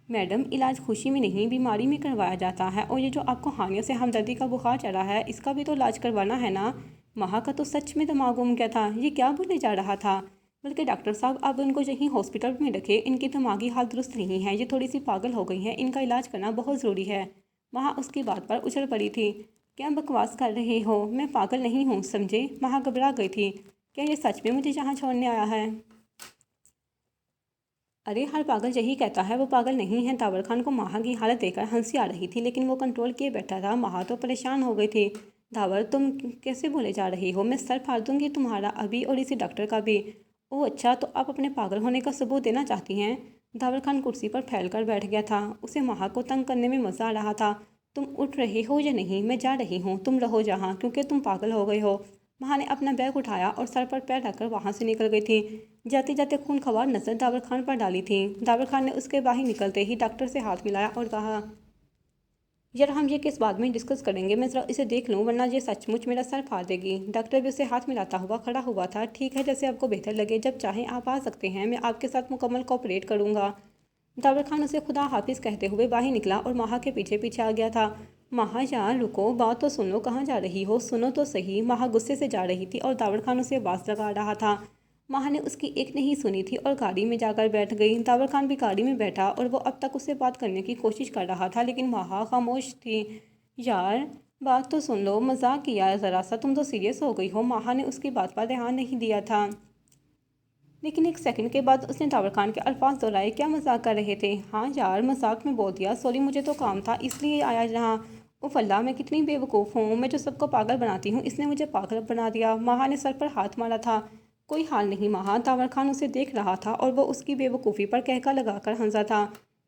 मैडम, इलाज खुशी में नहीं, बीमारी में करवाया जाता है। और ये जो आपको हानिया से हमदर्दी का बुखार चढ़ा है, इसका भी तो इलाज करवाना है ना? माहा का तो सच में दिमाग घूम गया था। ये क्या बोले जा रहा था? बल्कि डॉक्टर साहब, अब उनको यहीं हॉस्पिटल में रखे। इनकी दिमागी हालत दुरुस्त नहीं है, ये थोड़ी सी पागल हो गई हैं। इनका इलाज करना बहुत ज़रूरी है। माहा उसकी बात पर उछल पड़ी थी। क्या बकवास कर रहे हो? मैं पागल नहीं हूँ, समझे? माहा घबरा गई थी। क्या ये सच में मुझे यहाँ छोड़ने आया है? अरे, हर पागल यही कहता है, वो पागल नहीं है। दावर खान को माहा की हालत देखकर हंसी आ रही थी लेकिन वो कंट्रोल किए बैठा था। माहा तो परेशान हो गई थी। दावर, तुम कैसे बोले जा रही हो? मैं सर फाड़ दूंगी तुम्हारा अभी और इसी डॉक्टर का भी। ओह अच्छा, तो आप अपने पागल होने का सबूत देना चाहती हैं? दावर खान कुर्सी पर फैल कर बैठ गया था। उसे माहा को तंग करने में मज़ा आ रहा था। तुम उठ रहे हो या नहीं? मैं जा रही हूँ, तुम रहो जहाँ, क्योंकि तुम पागल हो गए हो। माहा ने अपना बैग उठाया और सर पर पैर रखकर वहाँ से निकल गई थी। जाते जाते खूनखवार नजर दावर खान पर डाली थी। दावर खान ने उसके बाहर निकलते ही डॉक्टर से हाथ मिलाया और कहा, यार हम ये किस बात में डिस्कस करेंगे? मैं ज़रा इसे देख लूँ वरना ये सचमुच मेरा सर फाड़ देगी। डॉक्टर भी उसे हाथ मिलाता हुआ खड़ा हुआ था। ठीक है, जैसे आपको बेहतर लगे, जब चाहें आप आ सकते हैं, मैं आपके साथ मुकम्मल कोऑपरेट करूँगा। दावर खान उसे खुदा हाफिज़ कहते हुए बाहर निकला और माहा के पीछे पीछे आ गया था। माहा, यार रुको, बात तो सुनो, कहाँ जा रही हो? सुनो तो सही। माहा गुस्से से जा रही थी और दावर खान उसे आवाज़ लगा रहा था। माहा ने उसकी एक नहीं सुनी थी और गाड़ी में जाकर बैठ गई। दावर खान भी गाड़ी में बैठा और वो अब तक उससे बात करने की कोशिश कर रहा था लेकिन माहा खामोश थी। यार, बात तो सुन लो, मजाक किया है ज़रा सा, तुम तो सीरियस हो गई हो। माहा ने उसकी बात पर ध्यान नहीं दिया था लेकिन एक सेकंड के बाद उसने दावर खान के अल्फाज दोहराए, क्या मजाक कर रहे थे? हाँ यार, मजाक में बोल दिया, सॉरी, मुझे तो काम था इसलिए आया यहाँ। उफ अल्लाह, मैं कितनी बेवकूफ़ हूँ, मैं जो सबको पागल बनाती हूँ, इसने मुझे पागल बना दिया। माहा ने सर पर हाथ मारा था। कोई हाल नहीं माहा। दावर खान उसे देख रहा था और वो उसकी बेवकूफ़ी पर कहका लगाकर हंसा था।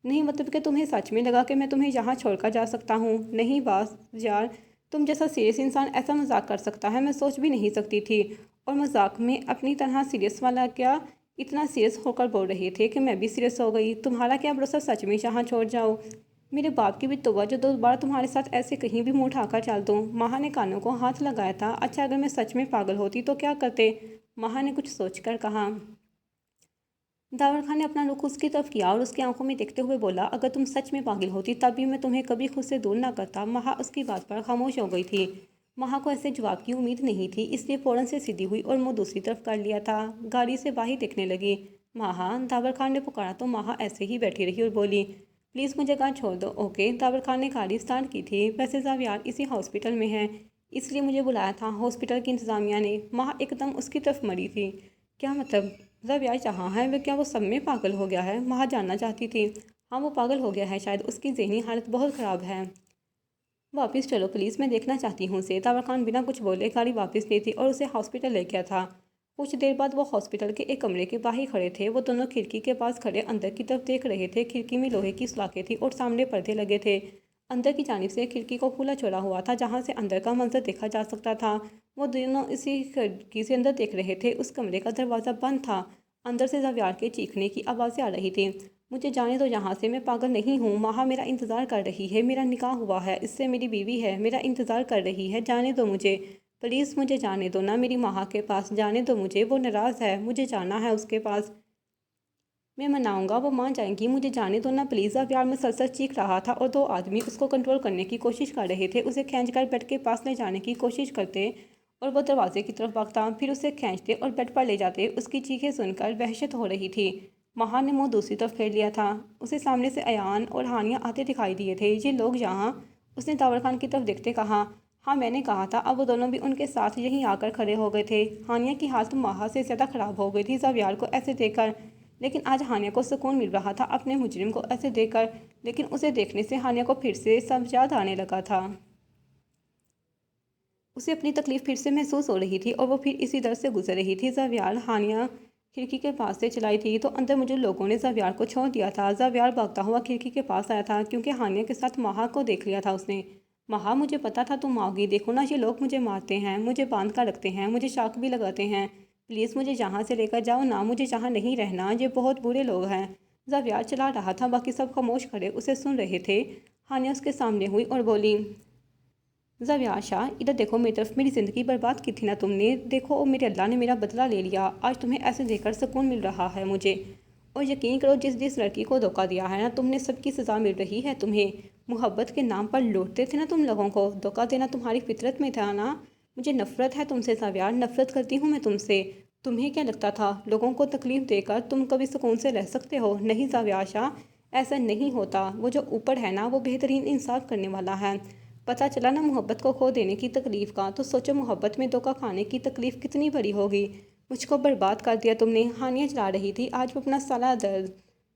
नहीं, मतलब कि तुम्हें सच में लगा कि मैं तुम्हें यहाँ छोड़कर जा सकता हूँ? नहीं बस यार, तुम जैसा सीरियस इंसान ऐसा मजाक कर सकता है, मैं सोच भी नहीं सकती थी। और मजाक में अपनी तरह सीरियस वाला क्या? इतना सीरियस होकर बोल रहे थे कि मैं भी सीरियस हो गई। तुम्हारा क्या भरोसा सच में यहाँ छोड़ जाओ? मेरे बाप की भी तौबा, जो दोबारा तुम्हारे साथ ऐसे कहीं भी मुंह उठाकर चल दूँ। माहा ने कानों को हाथ लगाया था। अच्छा, अगर मैं सच में पागल होती तो क्या करते? माहा ने कुछ सोचकर कहा। दावर खान ने अपना रुख उसकी तरफ किया और उसकी आंखों में देखते हुए बोला, अगर तुम सच में पागल होती तब भी मैं तुम्हें कभी खुद से दूर ना करता। माहा उसकी बात पर खामोश हो गई थी। माहा को ऐसे जवाब की उम्मीद नहीं थी, इसलिए फ़ौरन से सीधी हुई और मुंह दूसरी तरफ कर लिया था। गाड़ी से बाहर देखने लगी। माहा, दावर खान ने पुकारा तो माहा ऐसे ही बैठी रही और बोली, प्लीज़ मुझे घर छोड़ दो। ओके। दावर खान ने गाड़ी स्टार्ट की थी। वैसे जावियार इसी हॉस्पिटल में है, इसलिए मुझे बुलाया था हॉस्पिटल की इंतज़ामिया ने। माँ एकदम उसकी तरफ मरी थी। क्या मतलब? ज़ावियार जहाँ है वह क्या वो सब में पागल हो गया है? माँ जानना चाहती थी। हाँ, वो पागल हो गया है, शायद उसकी ज़हनी हालत बहुत ख़राब है। वापस चलो प्लीज़, मैं देखना चाहती हूँ उसे। तावर खान बिना कुछ बोले गाड़ी वापस ली थी और उसे हॉस्पिटल ले गया था। कुछ देर बाद वो हॉस्पिटल के एक कमरे के बाहर खड़े थे। वो दोनों खिड़की के पास खड़े अंदर की तरफ देख रहे थे। खिड़की में लोहे की सलाखें थी और सामने पर्दे लगे थे। अंदर की जानिब से खिड़की को खुला छोड़ा हुआ था जहाँ से अंदर का मंजर देखा जा सकता था। वो दोनों इसी खिड़की से अंदर देख रहे थे। उस कमरे का दरवाज़ा बंद था। अंदर से ज़ावियार के चीखने की आवाज़ें आ रही थी। मुझे जाने दो यहाँ से, मैं पागल नहीं हूँ। माँ मेरा इंतज़ार कर रही है, मेरा निकाह हुआ है, इससे मेरी बीवी है, मेरा इंतज़ार कर रही है, जाने दो मुझे। प्लीज़ मुझे जाने दो ना मेरी माँ के पास, जाने दो मुझे। वो नाराज़ है, मुझे जाना है उसके पास। मैं मनाऊंगा, वो मान जाएंगी, मुझे जाने दो ना प्लीज़। अब यार, में सर चीख रहा था और दो आदमी उसको कंट्रोल करने की कोशिश कर रहे थे। उसे खींचकर बेड के पास ले जाने की कोशिश करते और वो दरवाजे की तरफ भागता, फिर उसे खींचते और बेड पर ले जाते। उसकी चीखें सुनकर वहशत हो रही थी। महा ने मुंह दूसरी तरफ फेर लिया था। उसे सामने से अयान और हानिया आते दिखाई दिए थे। ये लोग यहाँ? उसने दावर खान की तरफ देखते कहा। हाँ, मैंने कहा था। अब वो दोनों भी उनके साथ यहीं आकर खड़े हो गए थे। हानिया की हालत महा से ज़्यादा ख़राब हो गई थी ज़ावियार को ऐसे देखकर। लेकिन आज हानिया को सुकून मिल रहा था अपने मुजरिम को ऐसे देखकर। लेकिन उसे देखने से हानिया को फिर से सब याद आने लगा था। उसे अपनी तकलीफ़ फिर से महसूस हो रही थी और वो फिर इसी दर से गुजर रही थी। ज़ावियार हानिया खिड़की के पास से चलाई थी तो अंदर मुझे लोगों ने ज़ावियार को छोड़ दिया था। ज़ावियार भागता हुआ खिड़की के पास आया था क्योंकि हानिया के साथ महा को देख लिया था उसने। महा, मुझे पता था तुम आओगी। देखो ना, ये लोग मुझे मारते हैं, मुझे बांध कर रखते हैं, मुझे शाक भी लगाते हैं। प्लीज़ मुझे यहाँ से लेकर जाओ ना, मुझे यहाँ नहीं रहना, ये बहुत बुरे लोग हैं। ज़ावियार चला रहा था, बाकी सब खामोश खड़े उसे सुन रहे थे। हानिया उसके सामने हुई और बोली, ज़ावियार शाह, इधर देखो मेरी तरफ। मेरी ज़िंदगी बर्बाद की थी ना तुमने, देखो और मेरे अल्लाह ने मेरा बदला ले लिया। आज तुम्हें ऐसे देखकर सुकून मिल रहा है मुझे। और यकीन करो, जिस जिस लड़की को धोखा दिया है ना तुमने, सबकी सज़ा मिल रही है तुम्हें। मोहब्बत के नाम पर लूटते थे ना तुम लोगों को, धोखा देना तुम्हारी फितरत में था ना। मुझे नफ़रत है तुमसे ज़ावियार, नफ़रत करती हूँ मैं तुमसे। तुम्हें क्या लगता था लोगों को तकलीफ़ देकर तुम कभी सुकून से रह सकते हो? नहीं ज़ावियार शाह, ऐसा नहीं होता। वो जो ऊपर है ना, वो बेहतरीन इंसाफ करने वाला है। पता चला ना मोहब्बत को खो देने की तकलीफ़ का, तो सोचो मोहब्बत में धोखा खाने की तकलीफ़ कितनी बड़ी होगी। मुझको बर्बाद कर दिया तुमने। हानिया चला रही थी आज वो अपना सारा दर्द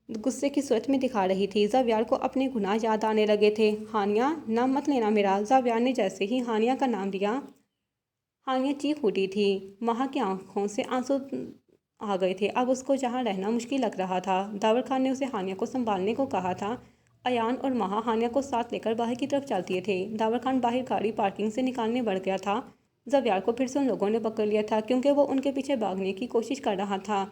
गुस्से की सूरत में दिखा रही थी। ज़ावियार को अपने गुनाह याद आने लगे थे। हानिया, नाम मत लेना मेरा। ज़ावियार ने जैसे ही हानिया का नाम लिया, हानिया चीख उठी थी। माँ की आंखों से आंसू आ गए थे। अब उसको जहाँ रहना मुश्किल लग रहा था। दावर खान ने उसे हानिया को संभालने को कहा था। अयान और महा हानिया को साथ लेकर बाहर की तरफ चलती थे। दावर खान बाहर गाड़ी पार्किंग से निकालने बढ़ गया था। ज़ावियार को फिर से उन लोगों ने पकड़ लिया था क्योंकि वो उनके पीछे भागने की कोशिश कर रहा था।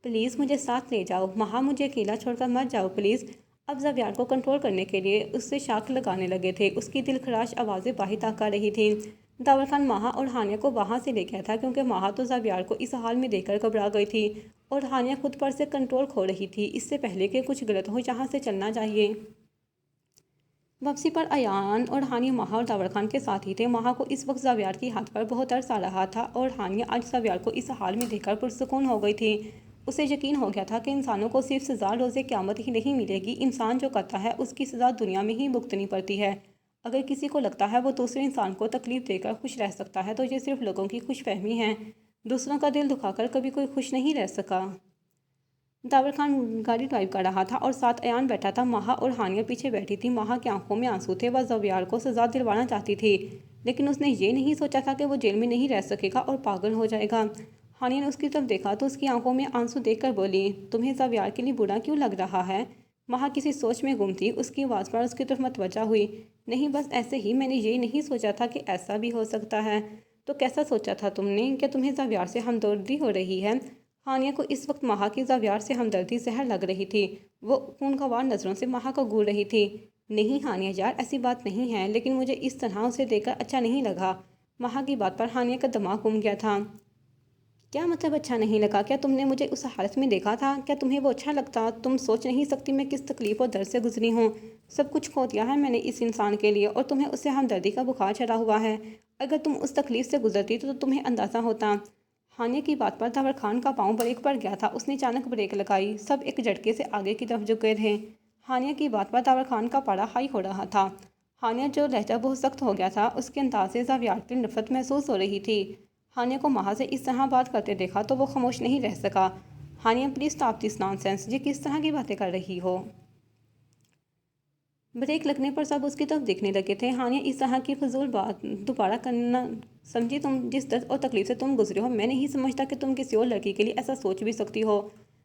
प्लीज़ मुझे साथ ले जाओ महा, मुझे अकेला छोड़कर मत जाओ प्लीज़। अब ज़ावियार को कंट्रोल करने के लिए उससे शाख लगाने लगे थे। उसकी दिलखराश आवाज़ें बाहर तक आ रही थी। दावर खान माहा और हानिया को वहाँ से ले गया था क्योंकि माहा तो ज़ावियार को इस हाल में देखकर घबरा गई थी और हानिया खुद पर से कंट्रोल खो रही थी। इससे पहले कि कुछ गलत हो, जहाँ से चलना चाहिए। वापसी पर अयान और हानिया माहा और दावर खान के साथ ही थे। माहा को इस वक्त ज़ावियार की हाथ पर बहुत तरस आ रहा था और हानिया आज ज़ावियार को इस हाल में देखकर पुरसुकून हो गई थी। उसे यकीन हो गया था कि इंसानों को सिर्फ सज़ा रोज़े क़यामत ही नहीं मिलेगी। इंसान जो करता है उसकी सज़ा दुनिया में ही भुगतनी पड़ती है। अगर किसी को लगता है वो दूसरे इंसान को तकलीफ़ देकर खुश रह सकता है तो ये सिर्फ लोगों की खुशफहमी है। दूसरों का दिल दुखाकर कभी कोई खुश नहीं रह सका। दावर खान गाड़ी ड्राइव कर रहा था और साथ अयान बैठा था। माहा और हानिया पीछे बैठी थी। माहा की आंखों में आंसू थे। वह ज़ावियार को सज़ा दिलवाना चाहती थी, लेकिन उसने ये नहीं सोचा था कि वो जेल में नहीं रह सकेगा और पागल हो जाएगा। हानिया ने उसकी तरफ देखा तो उसकी आंखों में आंसू देखकर बोली, तुम्हें ज़ावियार के लिए बुरा क्यों लग रहा है? माहा किसी सोच में गुम थी। उसकी आवाज़ पर उसकी तरफ मतवजा हुई। नहीं, बस ऐसे ही। मैंने ये नहीं सोचा था कि ऐसा भी हो सकता है। तो कैसा सोचा था तुमने? क्या तुम्हें ज़ावियार से हमदर्दी हो रही है? हानिया को इस वक्त महा की ज़ावियार से हमदर्दी जहर लग रही थी। वो खूनख्वार नज़रों से महा को घूर रही थी। नहीं हानिया यार, ऐसी बात नहीं है, लेकिन मुझे इस तरह उसे देखकर अच्छा नहीं लगा। महा की बात पर हानिया का दिमाग घूम गया था। क्या मतलब अच्छा नहीं लगा? क्या तुमने मुझे उस हालत में देखा था? क्या तुम्हें वो अच्छा लगता? तुम सोच नहीं सकती मैं किस तकलीफ़ और दर्द से गुजरी हूँ। सब कुछ खो दिया है मैंने इस इंसान के लिए और तुम्हें उससे हमदर्दी का बुखार चढ़ा हुआ है। अगर तुम उस तकलीफ़ से गुजरती तो तुम्हें अंदाज़ा होता। हानिया की बात पर दावर खान का पाँव ब्रेक पर गया था। उसने अचानक ब्रेक लगाई। सब एक झटके से आगे की तरफ झुक गए थे। हानिया की बात पर दावर खान का पारा हाई हो रहा था। हानिया जो लहजा बहुत सख्त हो गया था, उसके अंदाज से ज़ावियार की नफरत महसूस हो रही थी। हानिया को माहा से इस तरह बात करते देखा तो वो खामोश नहीं रह सका। हानिया प्लीज़ स्टॉप दिस नॉनसेंस, ये किस तरह की बातें कर रही हो। ब्रेक लगने पर सब उसकी तरफ देखने लगे थे। हानिया इस तरह की फजूल बात दोबारा करना समझी, तुम जिस दर्द और तकलीफ से तुम गुजरे हो, मैं नहीं समझता कि तुम किसी और लड़की के लिए ऐसा सोच भी सकती हो।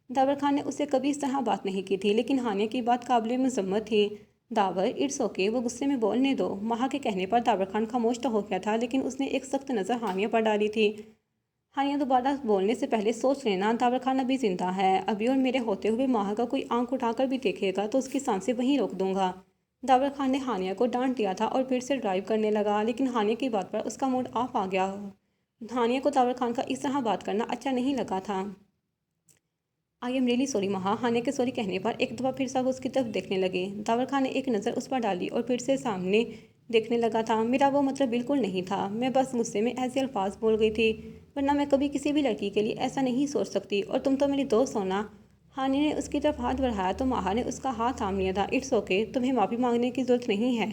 दावर खान ने उससे कभी इस तरह बात नहीं की थी, लेकिन हानिया की बात काबिल मजम्मत थी। दावर इट्स ओके, वो गुस्से में बोलने दो। माहा के कहने पर दावर खान खामोश तो हो गया था, लेकिन उसने एक सख्त नज़र हानिया पर डाली थी। हानिया दोबारा बोलने से पहले सोच लेना, दावर खान अभी जिंदा है। अभी और मेरे होते हुए माहा का कोई आंख उठाकर भी देखेगा तो उसकी सांसें वहीं रोक दूंगा। दावर खान ने हानिया को डांट दिया था और फिर से ड्राइव करने लगा, लेकिन हानिया की बात पर उसका मूड ऑफ आ गया। हानिया को दावर खान का इस तरह बात करना अच्छा नहीं लगा था। आई एम रियली सॉरी महा। हानिया के सॉरी कहने पर एक दफ़ा फिर सब उसकी तरफ देखने लगे। दावर खान ने एक नज़र उस पर डाली और फिर से सामने देखने लगा था। मेरा वो मतलब बिल्कुल नहीं था, मैं बस गुस्से में ऐसे अल्फाज बोल गई थी, वरना मैं कभी किसी भी लड़की के लिए ऐसा नहीं सोच सकती। और तुम तो मेरी दोस्त हो ना। हानि ने उसकी तरफ हाथ बढ़ाया तो माहा ने उसका हाथ थाम लिया था। इट्स ओके, तुम्हें माफ़ी मांगने की ज़रूरत नहीं है।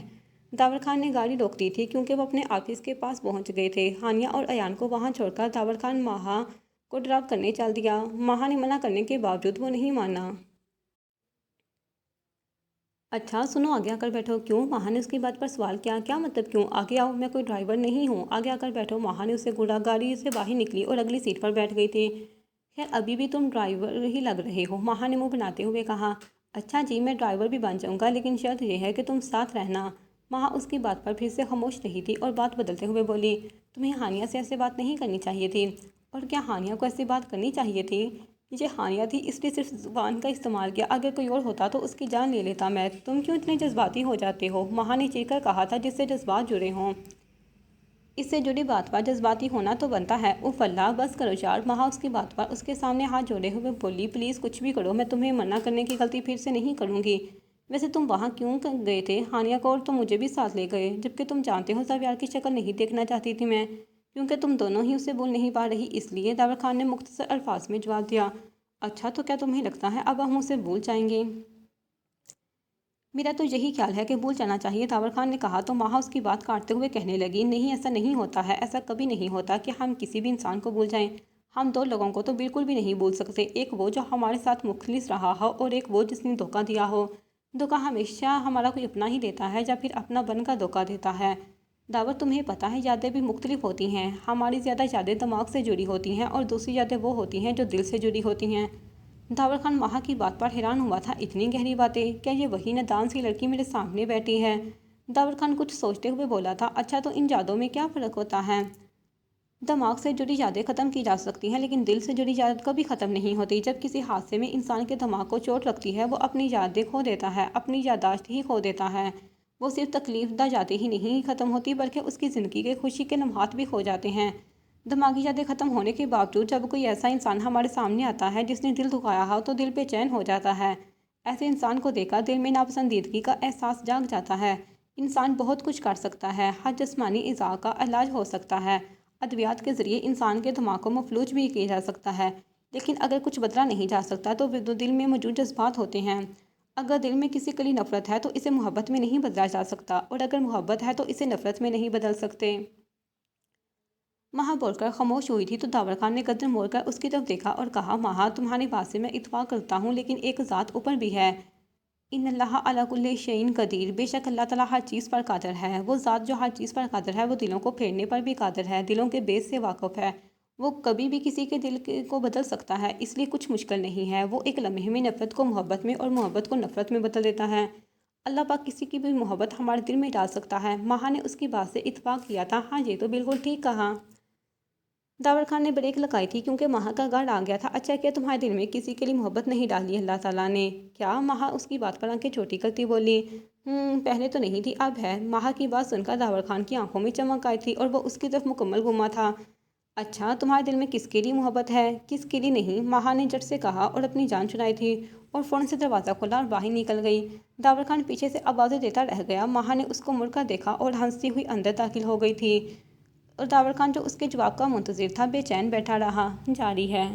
दावर खान ने गाड़ी रोक दी थी क्योंकि वो अपने ऑफिस के पास पहुंच गए थे। हानिया और अयान को वहां छोड़कर दावर खान माहा को ड्रॉप करने चल दिया। माहा ने मना करने के बावजूद वो नहीं माना। अच्छा सुनो, आगे आकर बैठो। क्यों? माहा ने उसकी बात पर सवाल किया। क्या मतलब क्यों? आगे आओ, मैं कोई ड्राइवर नहीं हूँ, आगे आकर बैठो। माहा ने उसे घूरा। गाड़ी से बाहर निकली और अगली सीट पर बैठ गई थी। खैर अभी भी तुम ड्राइवर ही लग रहे हो, माहा ने मुंह बनाते हुए कहा। अच्छा जी, मैं ड्राइवर भी बन जाऊंगा, लेकिन शर्त यह है कि तुम साथ रहना। माहा उसकी बात पर फिर से खामोश रही थी और बात बदलते हुए बोली, तुम्हें हानिया से ऐसे बात नहीं करनी चाहिए थी। और क्या हानिया को ऐसी बात करनी चाहिए थी? ये हानिया थी इसलिए सिर्फ ज़ुबान का इस्तेमाल किया, अगर कोई और होता तो उसकी जान ले लेता मैं। तुम क्यों इतने जज्बाती हो जाते हो? माहा ने चीखकर कहा था, जिससे जज्बात जुड़े हों। इससे जुड़ी बात पर जज्बाती होना तो बनता है। उफ अल्लाह, बस करो यार। माहा उसकी बात पर उसके सामने हाथ जोड़े हुए बोली, प्लीज़ कुछ भी करो, मैं तुम्हें मना करने की गलती फिर से नहीं करूँगी। वैसे तुम वहाँ क्यों गए थे? हानिया को और तो मुझे भी साथ ले गए, जबकि तुम जानते हो सब यार की शक्ल नहीं देखना चाहती थी मैं, क्योंकि तुम दोनों ही उसे बोल नहीं पा रही, इसलिए। दावर खान ने मुख्तसर अल्फाज में जवाब दिया। अच्छा, तो क्या तुम्हें लगता है अब हम उसे भूल जाएंगे? मेरा तो यही ख्याल है कि भूल जाना चाहिए, दावर खान ने कहा। तो माहा उसकी बात काटते हुए कहने लगी, नहीं ऐसा नहीं होता है, ऐसा कभी नहीं होता कि हम किसी भी इंसान को भूल जाएं। हम दो लोगों को तो बिल्कुल भी नहीं भूल सकते, एक वो जो हमारे साथ मुखलिस रहा हो और एक वो जिसने धोखा दिया हो। धोखा हमेशा हमारा कोई अपना ही देता है या फिर अपना बनकर धोखा देता है। दावर तुम्हें पता है, यादें भी मुख्तलिफ होती हैं। हमारी ज़्यादा यादें दिमाग से जुड़ी होती हैं और दूसरी यादें वो होती हैं जो दिल से जुड़ी होती हैं। दावर खान माहा की बात पर हैरान हुआ था। इतनी गहरी बातें? क्या ये वही नादान सी लड़की मेरे सामने बैठी है? दावर खान कुछ सोचते हुए बोला था। अच्छा, तो इन यादों में क्या फ़र्क होता है? दिमाग से जुड़ी यादें ख़त्म की जा सकती हैं, लेकिन दिल से जुड़ी याद कभी ख़त्म नहीं होती। जब किसी हादसे में इंसान के दिमाग को चोट लगती है, वो अपनी यादें खो देता है, अपनी यादाश्त ही खो देता है। वो सिर्फ तकलीफदा यादें ही नहीं ख़त्म होती, बल्कि उसकी ज़िंदगी के खुशी के लम्हात भी खो जाते हैं। दिमागी यादें ख़त्म होने के बावजूद जब कोई ऐसा इंसान हमारे सामने आता है जिसने दिल दुखाया हो, तो दिल बेचैन हो जाता है। ऐसे इंसान को देखकर दिल में नापसंदीदगी का एहसास जाग जाता है। इंसान बहुत कुछ कर सकता है, हर जिस्मानी इज़ा का इलाज हो सकता है, अद्वियात के ज़रिए इंसान के दिमाग को मफलूज भी किया जा सकता है। लेकिन अगर कुछ बदला नहीं जा सकता तो दिल में मौजूद जज्बात होते हैं। अगर दिल में किसी के लिए नफ़रत है तो इसे मोहब्बत में नहीं बदला जा सकता, और अगर मोहब्बत है तो इसे नफ़रत में नहीं बदल सकते। माहा बोलकर खामोश हुई थी तो दावर खान ने कदम मोड़कर उसकी तरफ देखा और कहा, माहा तुम्हारी बात से मैं इत्फाक करता हूँ, लेकिन एक ज़ात ऊपर भी है। इन अल्लाह अला कुल्ली शैइन कदीर, बेशक अल्लाह ताला हर चीज़ पर कादिर है। वो ज़ात जो हर चीज़ पर कादिर है, वो दिलों को फेरने पर भी कादिर है, दिलों के बेस से वाकिफ़ है। वो कभी भी किसी के को बदल सकता है, इसलिए कुछ मुश्किल नहीं है। वो एक लम्हे में नफ़रत को मोहब्बत में और मोहब्बत को नफ़रत में बदल देता है। अल्लाह पाक किसी की भी मोहब्बत हमारे दिल में डाल सकता है। माहा ने उसकी बात से इत्फाक किया था। हाँ, ये तो बिल्कुल ठीक कहा। दावर खान ने ब्रेक लगाई थी क्योंकि माहा का गार्ड आ गया था। अच्छा, क्या तुम्हारे दिल में किसी के लिए मोहब्बत नहीं डाली अल्लाह ताला ने? क्या? माहा उसकी बात पर आंखें छोटी करती बोली। पहले तो नहीं थी, अब है। माहा की बात सुनकर दावर खान की आंखों में चमक आई थी और वह उसकी तरफ मुकम्मल घुमा था। अच्छा, तुम्हारे दिल में किसके लिए मोहब्बत है? किसके लिए नहीं? माहा ने झट से कहा और अपनी जान छुड़ाई थी और फ़ौरन से दरवाज़ा खोला और बाहर निकल गई। दावर खान पीछे से आवाज़ें देता रह गया। माहा ने उसको मुड़कर देखा और हंसती हुई अंदर दाखिल हो गई थी, और दावर खान जो उसके जवाब का मुंतज़िर था बेचैन बैठा रहा। जारी है।